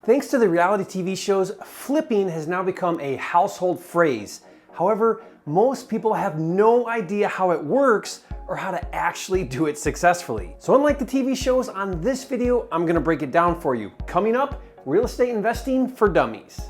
Thanks to the reality TV shows, flipping has now become a household phrase. However, most people have no idea how it works or how to actually do it successfully. So unlike the TV shows, on this video, I'm gonna break it down for you. Coming up, real estate investing for dummies.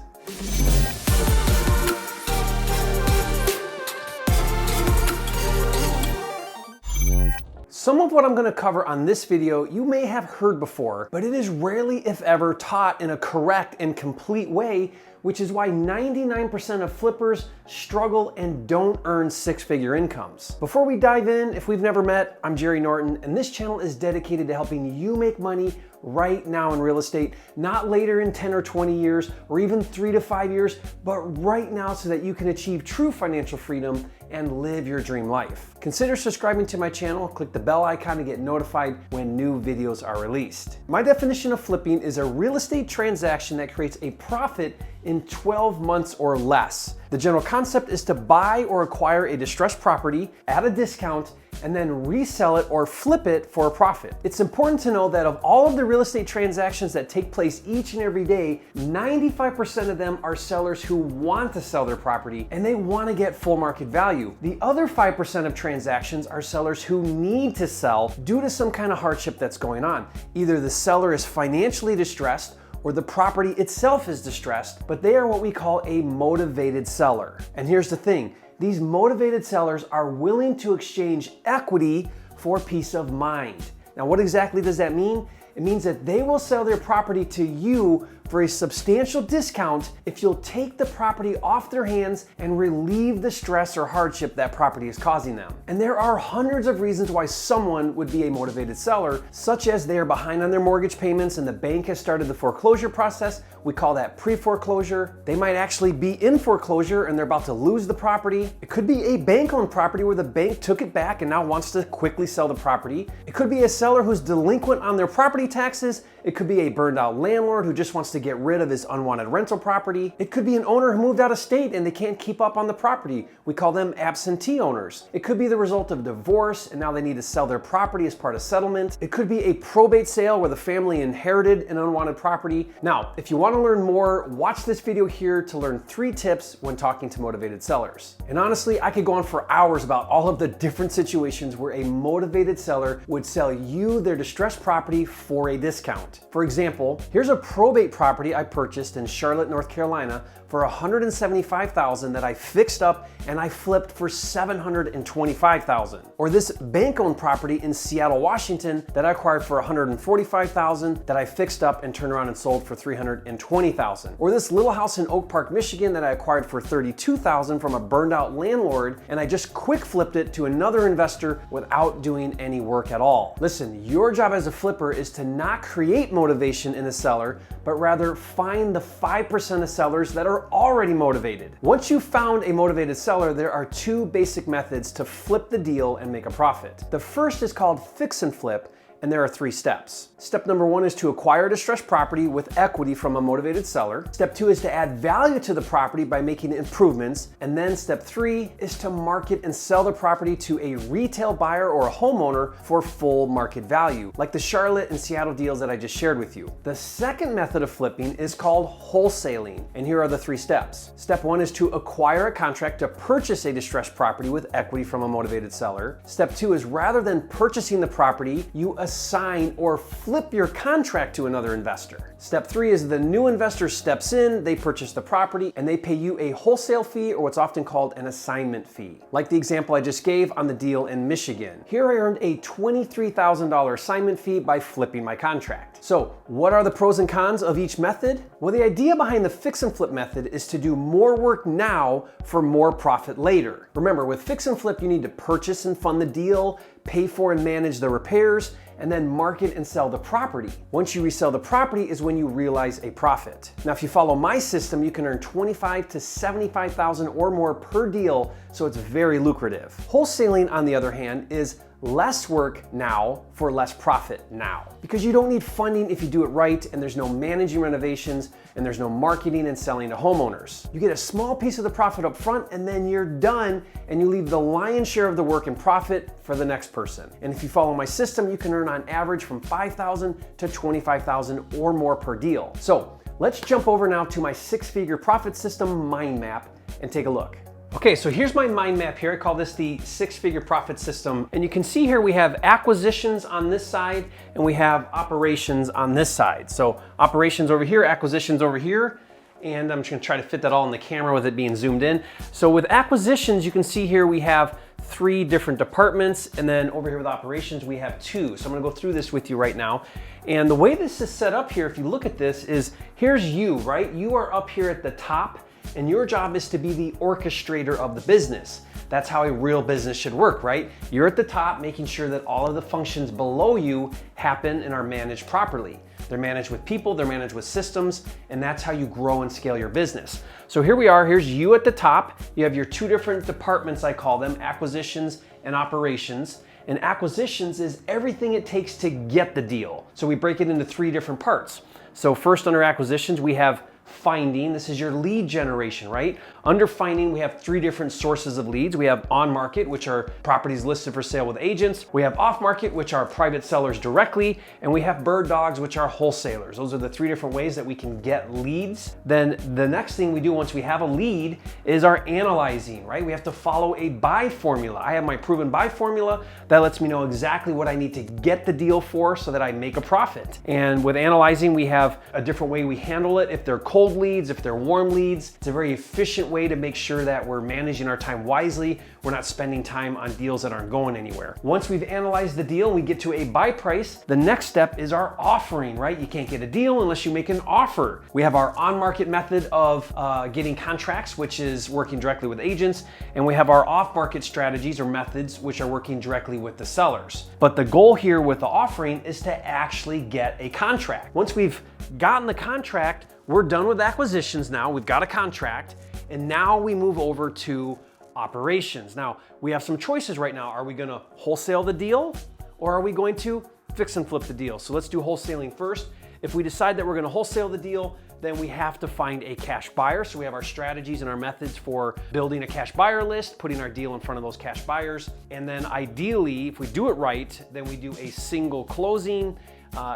Some of what I'm going to cover on this video you may have heard before, but it is rarely, if ever, taught in a correct and complete way, which is why 99% of flippers struggle and don't earn six-figure incomes. Before we dive in, if we've never met, I'm Jerry Norton, and this channel is dedicated to helping you make money right now in real estate, not later in 10 or 20 years, or even 3 to 5 years, but right now so that you can achieve true financial freedom and live your dream life. Consider subscribing to my channel, click the bell icon to get notified when new videos are released. My definition of flipping is a real estate transaction that creates a profit in 12 months or less. The general concept is to buy or acquire a distressed property at a discount and then resell it or flip it for a profit. It's important to know that of all of the real estate transactions that take place each and every day, 95% of them are sellers who want to sell their property and they want to get full market value. The other 5% of transactions are sellers who need to sell due to some kind of hardship that's going on. Either the seller is financially distressed or the property itself is distressed, but they are what we call a motivated seller. And here's the thing, these motivated sellers are willing to exchange equity for peace of mind. Now, what exactly does that mean? It means that they will sell their property to you for a substantial discount if you'll take the property off their hands and relieve the stress or hardship that property is causing them. And there are hundreds of reasons why someone would be a motivated seller, such as they are behind on their mortgage payments and the bank has started the foreclosure process. We call that pre-foreclosure. They might actually be in foreclosure and they're about to lose the property. It could be a bank-owned property where the bank took it back and now wants to quickly sell the property. It could be a seller who's delinquent on their property taxes. It could be a burned out landlord who just wants to get rid of his unwanted rental property. It could be an owner who moved out of state and they can't keep up on the property. We call them absentee owners. It could be the result of divorce and now they need to sell their property as part of settlement. It could be a probate sale where the family inherited an unwanted property. Now, if you want to learn more, watch this video here to learn 3 tips when talking to motivated sellers. And honestly, I could go on for hours about all of the different situations where a motivated seller would sell you their distressed property for a discount. For example, here's a probate property I purchased in Charlotte, North Carolina for $175,000 that I fixed up and I flipped for $725,000. Or this bank-owned property in Seattle, Washington that I acquired for $145,000 that I fixed up and turned around and sold for $320,000. Or this little house in Oak Park, Michigan that I acquired for $32,000 from a burned out landlord and I just quick flipped it to another investor without doing any work at all. Listen, your job as a flipper is to not create motivation in a seller, but rather find the 5% of sellers that are already motivated. Once you've found a motivated seller, there are 2 basic methods to flip the deal and make a profit. The first is called fix and flip, and there are 3 steps. Step number 1 is to acquire a distressed property with equity from a motivated seller. Step 2 is to add value to the property by making improvements. And then step 3 is to market and sell the property to a retail buyer or a homeowner for full market value, like the Charlotte and Seattle deals that I just shared with you. The second method of flipping is called wholesaling, and here are the 3 steps. Step 1 is to acquire a contract to purchase a distressed property with equity from a motivated seller. Step 2 is rather than purchasing the property, you assign or flip your contract to another investor. Step 3 is the new investor steps in, they purchase the property, and they pay you a wholesale fee or what's often called an assignment fee. Like the example I just gave on the deal in Michigan. Here I earned a $23,000 assignment fee by flipping my contract. So what are the pros and cons of each method? Well, the idea behind the fix and flip method is to do more work now for more profit later. Remember, with fix and flip, you need to purchase and fund the deal, pay for and manage the repairs, and then market and sell the property. Once you resell the property is when you realize a profit. Now, if you follow my system, you can earn $25,000 to $75,000 or more per deal, so it's very lucrative. Wholesaling, on the other hand, is less work now for less profit now. Because you don't need funding if you do it right, and there's no managing renovations, and there's no marketing and selling to homeowners. You get a small piece of the profit up front, and then you're done, and you leave the lion's share of the work and profit for the next person. And if you follow my system, you can earn on average from $5,000 to $25,000 or more per deal. So Let's jump over now to my 6-figure profit system mind map and take a look. Okay, so here's my mind map here. I call this the 6-figure profit system. And you can see here we have acquisitions on this side and we have operations on this side. So operations over here, acquisitions over here. And I'm just gonna try to fit that all in the camera with it being zoomed in. So with acquisitions, you can see here we have 3 different departments, and then over here with operations, we have 2. So I'm gonna go through this with you right now. And the way this is set up here, if you look at this, is here's you, right? You are up here at the top, and your job is to be the orchestrator of the business. That's how a real business should work, right? You're at the top, making sure that all of the functions below you happen and are managed properly. They're managed with people, they're managed with systems, and that's how you grow and scale your business. So here we are, here's you at the top. You have your 2 different departments, I call them, acquisitions and operations. And acquisitions is everything it takes to get the deal. So we break it into 3 different parts. So first under acquisitions, we have finding. This is your lead generation, right? Under finding, we have 3 different sources of leads. We have on market, which are properties listed for sale with agents. We have off market, which are private sellers directly. And we have bird dogs, which are wholesalers. Those are the 3 different ways that we can get leads. Then the next thing we do once we have a lead is our analyzing, right? We have to follow a buy formula. I have my proven buy formula that lets me know exactly what I need to get the deal for so that I make a profit. And with analyzing, we have a different way we handle it. If they're cold leads, if they're warm leads, it's a very efficient way to make sure that we're managing our time wisely. We're not spending time on deals that aren't going anywhere. Once we've analyzed the deal and we get to a buy price, the next step is our offering, right? You can't get a deal unless you make an offer. We have our on-market method of getting contracts, which is working directly with agents, and we have our off-market strategies or methods, which are working directly with the sellers. But the goal here with the offering is to actually get a contract. Once we've gotten the contract, we're done with acquisitions now, we've got a contract, and now we move over to operations. Now, we have some choices right now. Are we gonna wholesale the deal or are we going to fix and flip the deal? So let's do wholesaling first. If we decide that we're gonna wholesale the deal, then we have to find a cash buyer. So we have our strategies and our methods for building a cash buyer list, putting our deal in front of those cash buyers. And then ideally, if we do it right, then we do a single closing,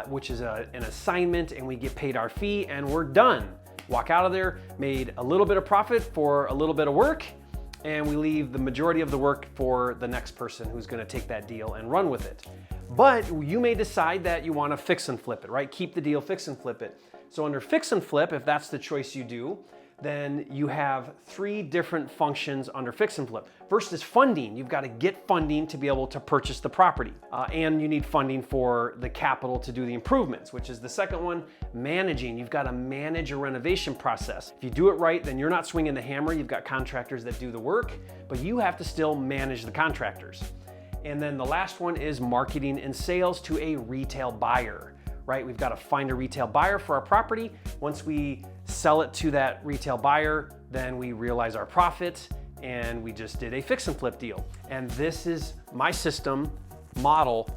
which is an assignment, and we get paid our fee and we're done. Walk out of there, made a little bit of profit for a little bit of work, and we leave the majority of the work for the next person who's gonna take that deal and run with it. But you may decide that you wanna fix and flip it, right? Keep the deal, fix and flip it. So under fix and flip, if that's the choice you do, then you have 3 different functions under fix and flip. First is funding. You've got to get funding to be able to purchase the property. And you need funding for the capital to do the improvements, which is the second one. Managing. You've got to manage a renovation process. If you do it right, then you're not swinging the hammer. You've got contractors that do the work, but you have to still manage the contractors. And then the last one is marketing and sales to a retail buyer. Right? We've got to find a retail buyer for our property. Once we sell it to that retail buyer, then we realize our profit, and we just did a fix and flip deal. And this is my system model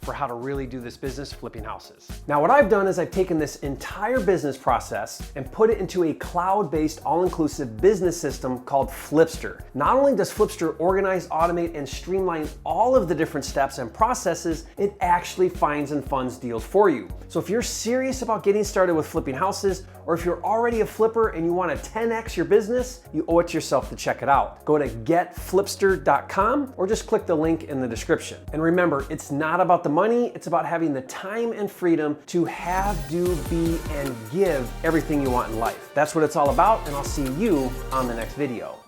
for how to really do this business, flipping houses. Now, what I've done is I've taken this entire business process and put it into a cloud-based, all-inclusive business system called Flipster. Not only does Flipster organize, automate, and streamline all of the different steps and processes, it actually finds and funds deals for you. So if you're serious about getting started with flipping houses, or if you're already a flipper and you want to 10x your business, you owe it to yourself to check it out. Go to getflipster.com or just click the link in the description. And remember, it's not about the money, it's about having the time and freedom to have, do, be, and give everything you want in life. That's what it's all about, and I'll see you on the next video.